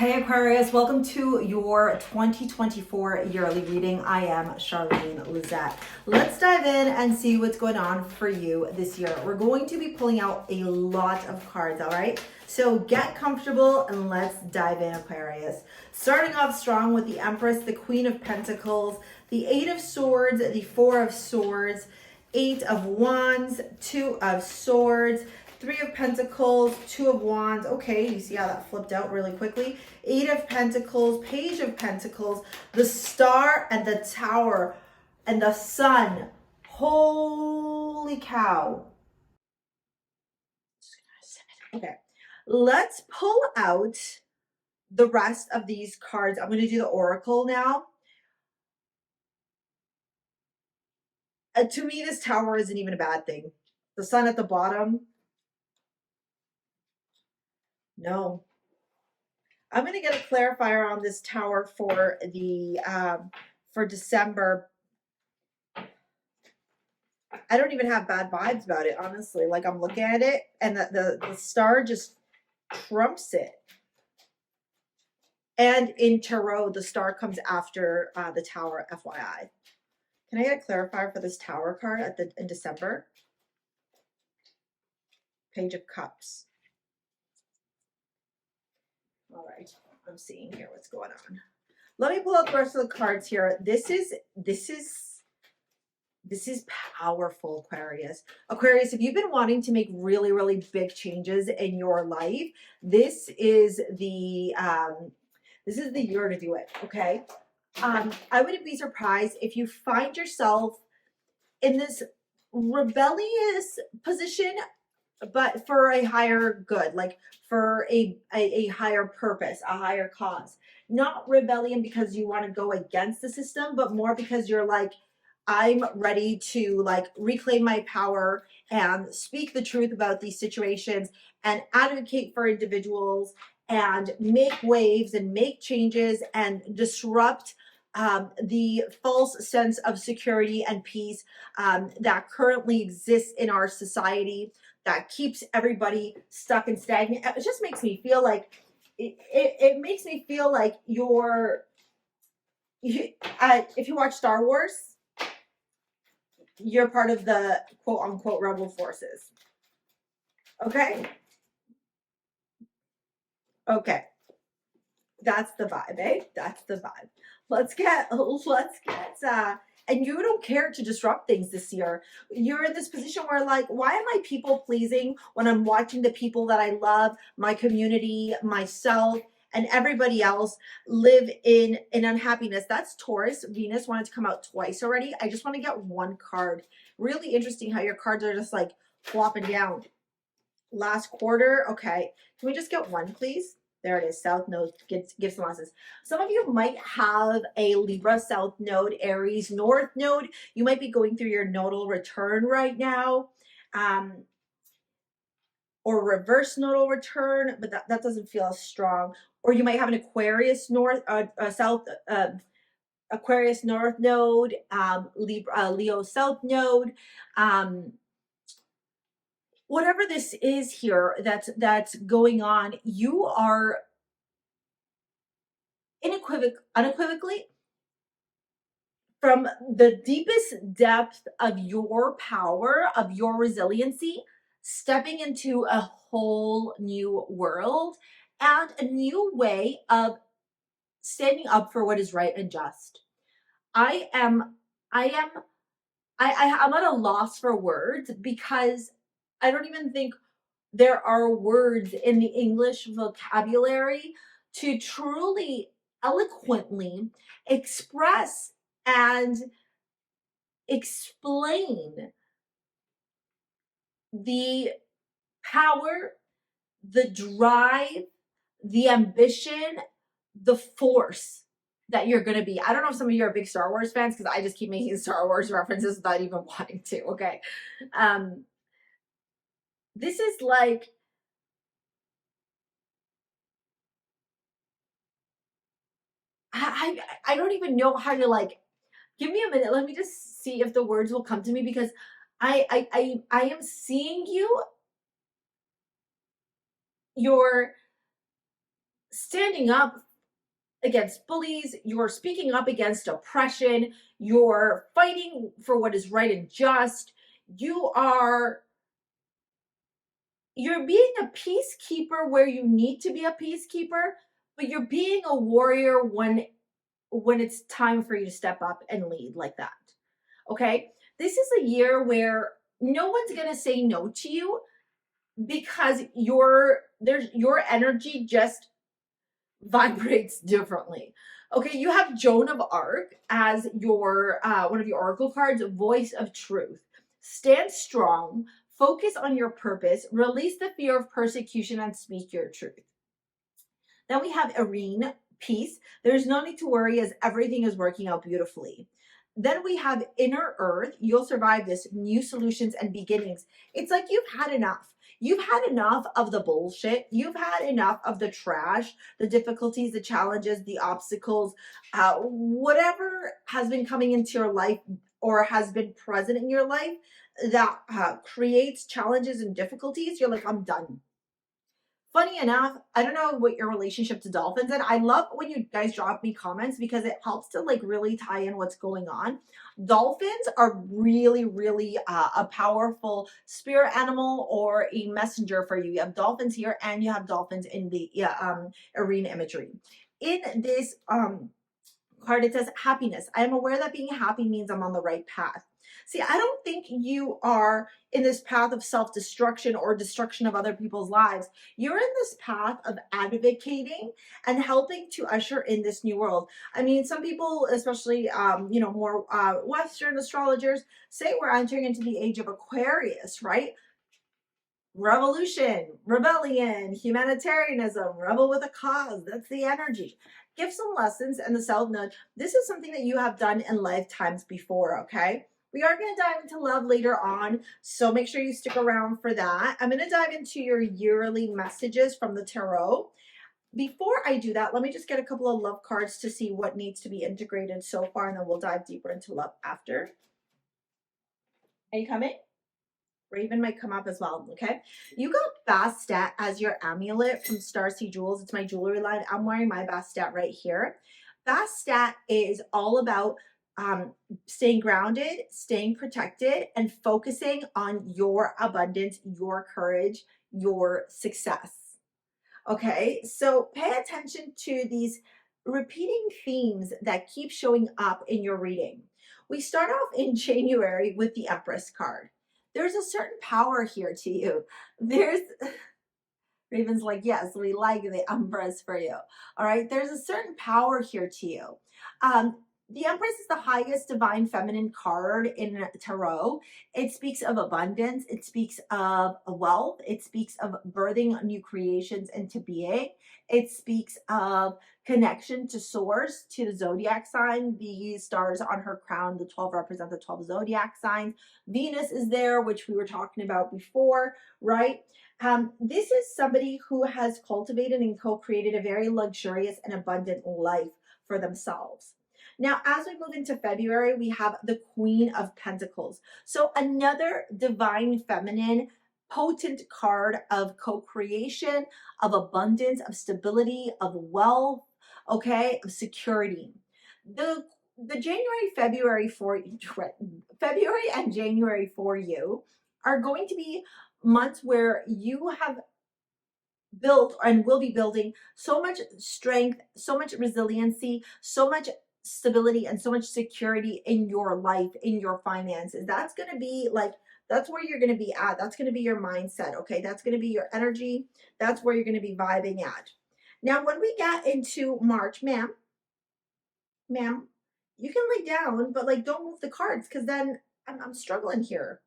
Hey Aquarius, welcome to your 2024 yearly reading. I am Charlene, Lizette. Let's dive in and see what's going on for you this year. We're going to be pulling out a lot of cards, all right? So get comfortable and let's dive in, Aquarius. Starting off strong with the Empress, the Queen of Pentacles, the Eight of Swords, the Four of Swords, Eight of Wands, Two of Swords, Three of Pentacles, Two of Wands. Okay, you see how that flipped out really quickly. Eight of Pentacles, Page of Pentacles, the Star and the Tower and the Sun. Holy cow. Okay, let's pull out the rest of these cards. I'm going to do the Oracle now. To me, this Tower isn't even a bad thing. The Sun at the bottom. No. I'm going to get a clarifier on this Tower for the for December. I don't even have bad vibes about it, honestly. Like, I'm looking at it and the star just trumps it. And in Tarot, the star comes after the Tower, FYI. Can I get a clarifier for this Tower card in December? Page of Cups. All right, I'm seeing here what's going on. Let me pull out the rest of the cards here. This is powerful, Aquarius. Aquarius, if you've been wanting to make really, really big changes in your life, this is the year to do it, okay? I wouldn't be surprised if you find yourself in this rebellious position, but for a higher good, like for a higher purpose, a higher cause. Not rebellion because you want to go against the system, but more because you're like, I'm ready to like reclaim my power and speak the truth about these situations and advocate for individuals and make waves and make changes and disrupt the false sense of security and peace that currently exists in our society, that keeps everybody stuck and stagnant. It just makes me feel like it makes me feel like if you watch Star Wars, you're part of the quote unquote rebel forces. Okay. Okay. That's the vibe, eh? That's the vibe. Let's get and you don't care to disrupt things this year. You're in this position where like, why am I people pleasing when I'm watching the people that I love, my community, myself, and everybody else live in unhappiness? That's Taurus. Venus wanted to come out twice already. I just want to get one card. Really interesting how your cards are just like flopping down. Last quarter. Okay. Can we just get one, please? There it is. South Node gives some losses. Some of you might have a Libra South Node, Aries North Node. You might be going through your nodal return right now, or reverse nodal return, but that doesn't feel as strong. Or you might have an Aquarius North, South, Aquarius North Node, Leo South Node. Whatever this is here that's going on, you are unequivocally, from the deepest depth of your power, of your resiliency, stepping into a whole new world and a new way of standing up for what is right and just. I'm at a loss for words because I don't even think there are words in the English vocabulary to truly eloquently express and explain the power, the drive, the ambition, the force that you're going to be. I don't know if some of you are big Star Wars fans because I just keep making Star Wars references without even wanting to. Okay. This is like, I don't even know how to like, give me a minute. Let me just see if the words will come to me because I am seeing you, your standing up against bullies, you're speaking up against oppression, you're fighting for what is right and just. You're being a peacekeeper where you need to be a peacekeeper, but you're being a warrior when it's time for you to step up and lead like that. Okay? This is a year where no one's going to say no to you because your energy just vibrates differently. Okay, you have Joan of Arc as your one of your oracle cards, voice of truth. Stand strong, focus on your purpose, release the fear of persecution, and speak your truth. Then we have Irene, peace. There's no need to worry as everything is working out beautifully. Then we have Inner Earth. You'll survive this, new solutions and beginnings. It's like you've had enough. You've had enough of the bullshit. You've had enough of the trash, the difficulties, the challenges, the obstacles, whatever has been coming into your life or has been present in your life that creates challenges and difficulties. You're like, I'm done. Funny enough, I don't know what your relationship to dolphins is. I love when you guys drop me comments because it helps to like really tie in what's going on. Dolphins are really, really a powerful spirit animal or a messenger for you. You have dolphins here and you have dolphins in the arena imagery. In this card, it says happiness. I am aware that being happy means I'm on the right path. See, I don't think you are in this path of self-destruction or destruction of other people's lives. You're in this path of advocating and helping to usher in this new world. I mean, some people, especially, more Western astrologers, say we're entering into the age of Aquarius, right? Revolution, rebellion, humanitarianism, rebel with a cause. That's the energy. Give some lessons and the self nudge. This is something that you have done in lifetimes before, okay? We are going to dive into love later on, so make sure you stick around for that. I'm going to dive into your yearly messages from the tarot. Before I do that, let me just get a couple of love cards to see what needs to be integrated so far, and then we'll dive deeper into love after. Are you coming? Raven might come up as well, okay? You got Bastet as your amulet from STARSEA Jewels. It's my jewelry line. I'm wearing my Bastet right here. Bastet is all about staying grounded, staying protected, and focusing on your abundance, your courage, your success. Okay, so pay attention to these repeating themes that keep showing up in your reading. We start off in January with the Empress card. There's a certain power here to you. Raven's like, yes, we like the Empress for you. All right, there's a certain power here to you. The Empress is the highest divine feminine card in tarot. It speaks of abundance. It speaks of wealth. It speaks of birthing new creations into being. It speaks of connection to source, to the zodiac sign. The stars on her crown, the 12 represent the 12 zodiac signs. Venus is there, which we were talking about before, right? This is somebody who has cultivated and co-created a very luxurious and abundant life for themselves. Now, as we move into February, we have the Queen of Pentacles. So another divine feminine, potent card of co-creation, of abundance, of stability, of wealth, okay, of security. The February and January for you are going to be months where you have built and will be building so much strength, so much resiliency, so much stability, and so much security in your life, in your finances. That's going to be like, that's where you're going to be at. That's going to be your mindset. Okay. That's going to be your energy. That's where you're going to be vibing at. Now, when we get into March, ma'am, you can lay down, but like, don't move the cards because then I'm struggling here.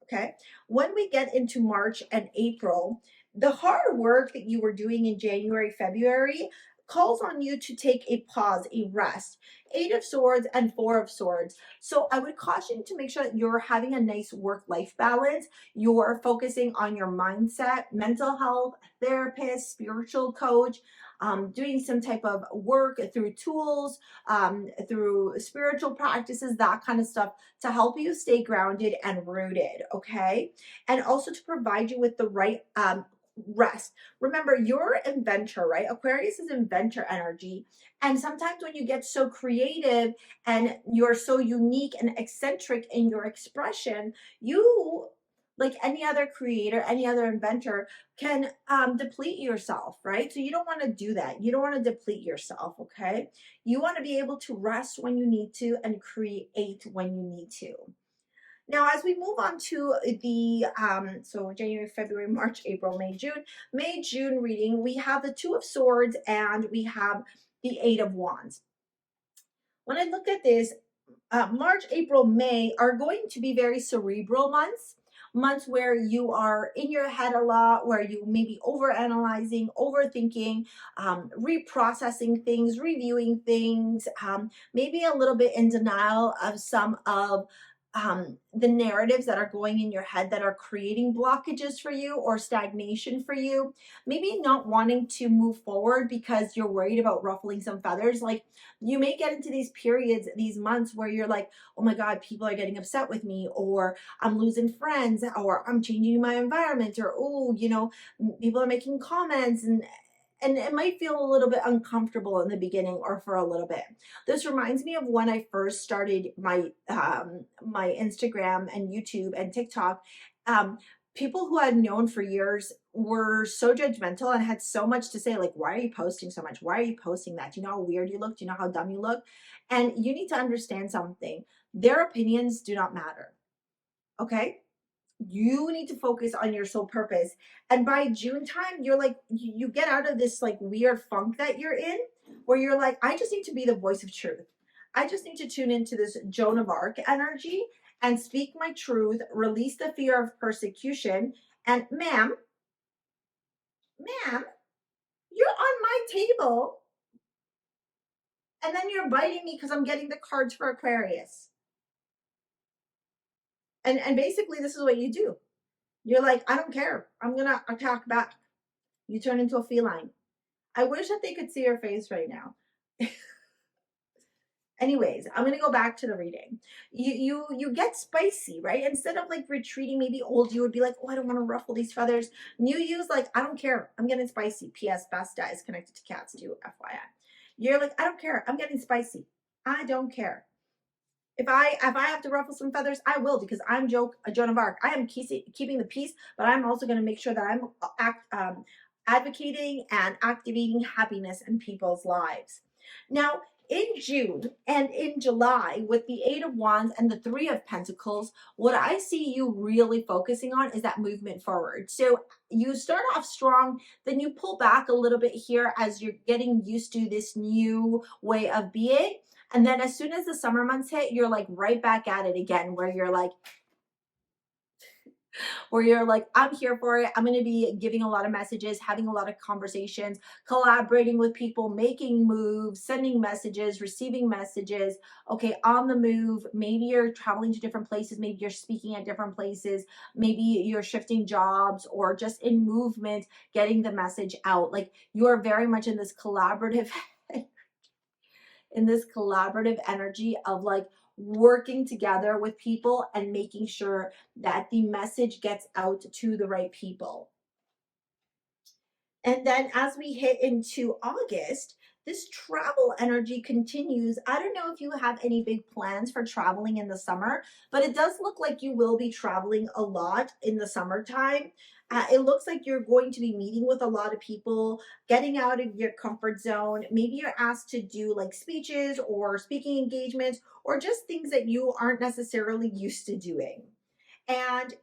Okay. When we get into March and April, the hard work that you were doing in January, February calls on you to take a pause, a rest. 8 of Swords and 4 of Swords. So I would caution you to make sure that you're having a nice work-life balance. You're focusing on your mindset, mental health, therapist, spiritual coach, doing some type of work through tools, through spiritual practices, that kind of stuff to help you stay grounded and rooted, okay? And also to provide you with the right rest. Remember, you're inventor, right? Aquarius is inventor energy. And sometimes when you get so creative and you're so unique and eccentric in your expression, you, like any other creator, any other inventor, can deplete yourself, right? So you don't want to do that. You don't want to deplete yourself, okay? You want to be able to rest when you need to and create when you need to. Now, as we move on to the, so January, February, March, April, May, June reading, we have the Two of Swords and we have the Eight of Wands. When I look at this, March, April, May are going to be very cerebral months, months where you are in your head a lot, where you may be overanalyzing, overthinking, reprocessing things, reviewing things, maybe a little bit in denial of some of the narratives that are going in your head that are creating blockages for you or stagnation for you. Maybe not wanting to move forward because you're worried about ruffling some feathers. Like, you may get into these periods, these months where you're like, oh my God, people are getting upset with me, or I'm losing friends, or I'm changing my environment, or, oh, you know, people are making comments, and it might feel a little bit uncomfortable in the beginning or for a little bit. This reminds me of when I first started my my Instagram and YouTube and TikTok. People who I'd known for years were so judgmental and had so much to say, like, why are you posting so much? Why are you posting that? Do you know how weird you look? Do you know how dumb you look? And you need to understand something. Their opinions do not matter. Okay? You need to focus on your soul purpose. And by June time, you're like, you get out of this like weird funk that you're in, where you're like, I just need to be the voice of truth. I just need to tune into this Joan of Arc energy and speak my truth, release the fear of persecution. And ma'am, you're on my table. And then you're biting me because I'm getting the cards for Aquarius. And basically this is what you do. You're like, I don't care. I'm going to attack back. You turn into a feline. I wish that they could see your face right now. Anyways, I'm going to go back to the reading. You get spicy, right? Instead of like retreating, maybe old, you would be like, oh, I don't want to ruffle these feathers. New you's like, I don't care. I'm getting spicy. P.S. Basta is connected to cats too, FYI. You're like, I don't care. I'm getting spicy. I don't care. If I have to ruffle some feathers, I will, because I'm Joan of Arc. I am keeping the peace, but I'm also going to make sure that I'm advocating and activating happiness in people's lives. Now, in June and in July, with the Eight of Wands and the Three of Pentacles, what I see you really focusing on is that movement forward. So you start off strong, then you pull back a little bit here as you're getting used to this new way of being. And then as soon as the summer months hit, you're like right back at it again, where you're like, I'm here for it. I'm going to be giving a lot of messages, having a lot of conversations, collaborating with people, making moves, sending messages, receiving messages. Okay, on the move. Maybe you're traveling to different places. Maybe you're speaking at different places. Maybe you're shifting jobs, or just in movement, getting the message out. Like, you are very much in this collaborative energy of like working together with people and making sure that the message gets out to the right people. And then as we hit into August, this travel energy continues. I don't know if you have any big plans for traveling in the summer, but it does look like you will be traveling a lot in the summertime. It looks like you're going to be meeting with a lot of people, getting out of your comfort zone. Maybe you're asked to do like speeches or speaking engagements, or just things that you aren't necessarily used to doing. And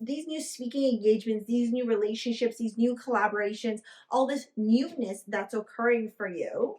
these new speaking engagements, these new relationships, these new collaborations, all this newness that's occurring for you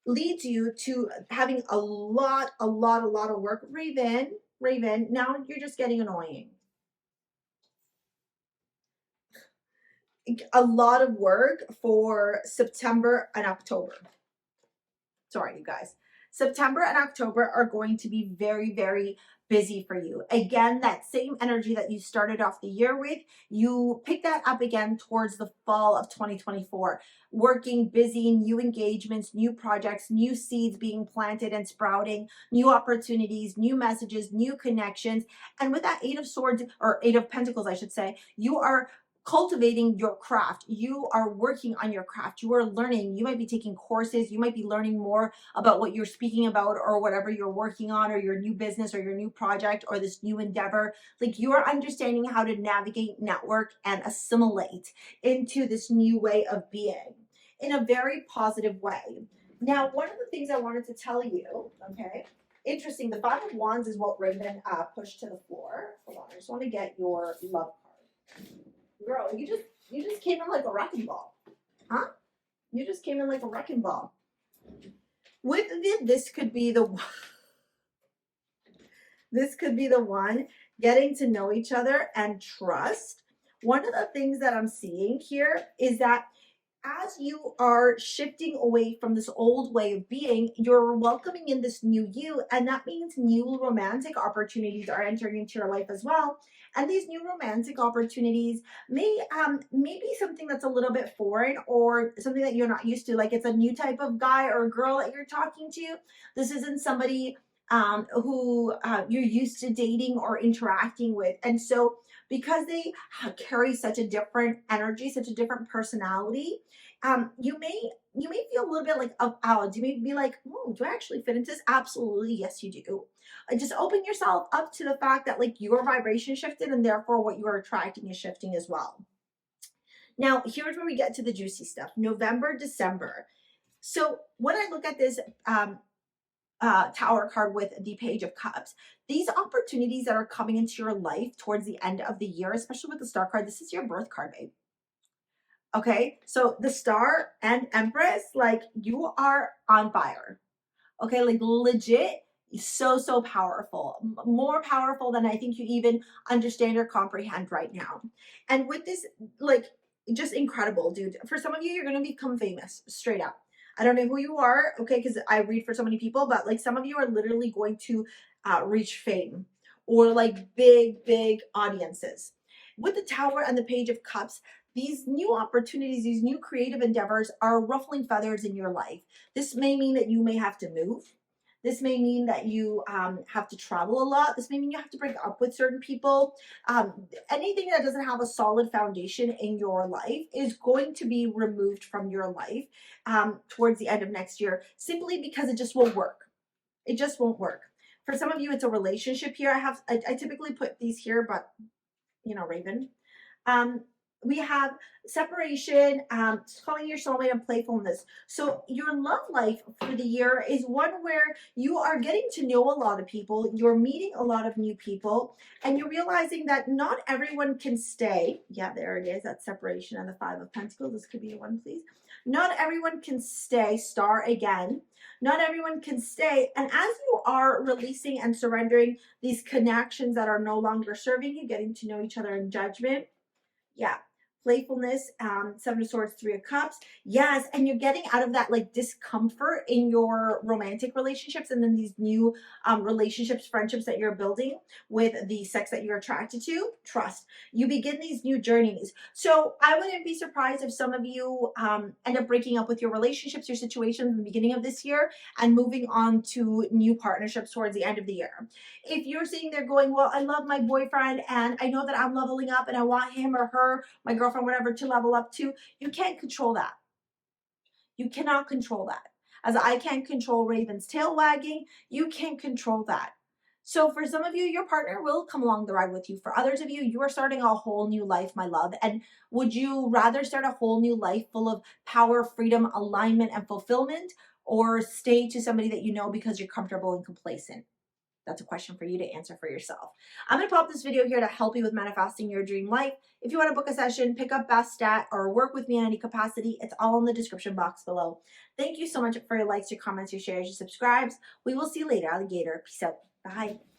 leads you to having a lot of work. Raven, now you're just getting annoying. A lot of work for September and October. Sorry, you guys. September and October are going to be very, very busy for you. Again, that same energy that you started off the year with, you pick that up again towards the fall of 2024. Working, busy, new engagements, new projects, new seeds being planted and sprouting, new opportunities, new messages, new connections. And with that Eight of Swords, or Eight of Pentacles, I should say, you are cultivating your craft. You are working on your craft. You are learning. You might be taking courses. You might be learning more about what you're speaking about or whatever you're working on, or your new business or your new project or this new endeavor. Like, you're understanding how to navigate, network, and assimilate into this new way of being in a very positive way. Now, one of the things I wanted to tell you, okay, interesting, the Five of Wands is what Raven pushed to the floor. Hold on, I just want to get your love card. Girl, you just came in like a wrecking ball. Huh? You just came in like a wrecking ball. With this could be the this could be the one, getting to know each other and trust. One of the things that I'm seeing here is that as you are shifting away from this old way of being, you're welcoming in this new you, and that means new romantic opportunities are entering into your life as well. And these new romantic opportunities may be something that's a little bit foreign or something that you're not used to. Like, it's a new type of guy or girl that you're talking to. This isn't somebody who you're used to dating or interacting with. And so because they carry such a different energy, such a different personality, you may feel a little bit like of odds. You may be like, oh, do I actually fit into this? Absolutely, yes, you do. Just open yourself up to the fact that, like, your vibration shifted, and therefore what you are attracting is shifting as well. Now, here's where we get to the juicy stuff. November, December. So when I look at this Tower card with the Page of Cups, these opportunities that are coming into your life towards the end of the year, especially with the Star card, this is your birth card, babe. Okay, so the Star and Empress, like, you are on fire. Okay, like, legit, so powerful, more powerful than I think you even understand or comprehend right now. And with this, like, just incredible, dude. For some of you, you're going to become famous, straight up. I don't know who you are, okay, because I read for so many people, but like, some of you are literally going to reach fame or like big audiences. With the Tower and the Page of Cups, these new opportunities, these new creative endeavors are ruffling feathers in your life. This may mean that you may have to move. This may mean that you have to travel a lot. This may mean you have to break up with certain people. Anything that doesn't have a solid foundation in your life is going to be removed from your life towards the end of next year, simply because it just won't work. It just won't work. For some of you, it's a relationship here. I typically put these here, but you know, Raven. We have separation, calling your soulmate, and playfulness. So your love life for the year is one where you are getting to know a lot of people, you're meeting a lot of new people, and you're realizing that not everyone can stay. Yeah, there it is, that separation and the Five of Pentacles. This could be the one, please. Not everyone can stay, Star again. Not everyone can stay. And as you are releasing and surrendering these connections that are no longer serving you, getting to know each other in Judgment, yeah, playfulness, Seven of Swords, Three of Cups. Yes, and you're getting out of that like discomfort in your romantic relationships, and then these new relationships, friendships that you're building with the sex that you're attracted to. Trust. You begin these new journeys. So I wouldn't be surprised if some of you end up breaking up with your relationships, your situations in the beginning of this year, and moving on to new partnerships towards the end of the year. If you're sitting there going, well, I love my boyfriend and I know that I'm leveling up and I want him or her, my girlfriend, whatever, to level up too, you can't control that. You cannot control that. As I can't control Raven's tail wagging, you can't control that. So for some of you, your partner will come along the ride with you. For others of you, you are starting a whole new life, my love. And would you rather start a whole new life full of power, freedom, alignment, and fulfillment, or stay to somebody that you know because you're comfortable and complacent? That's a question for you to answer for yourself. I'm going to pop this video here to help you with manifesting your dream life. If you want to book a session, pick up Best Stat, or work with me in any capacity, it's all in the description box below. Thank you so much for your likes, your comments, your shares, your subscribes. We will see you later, alligator. Peace out. Bye.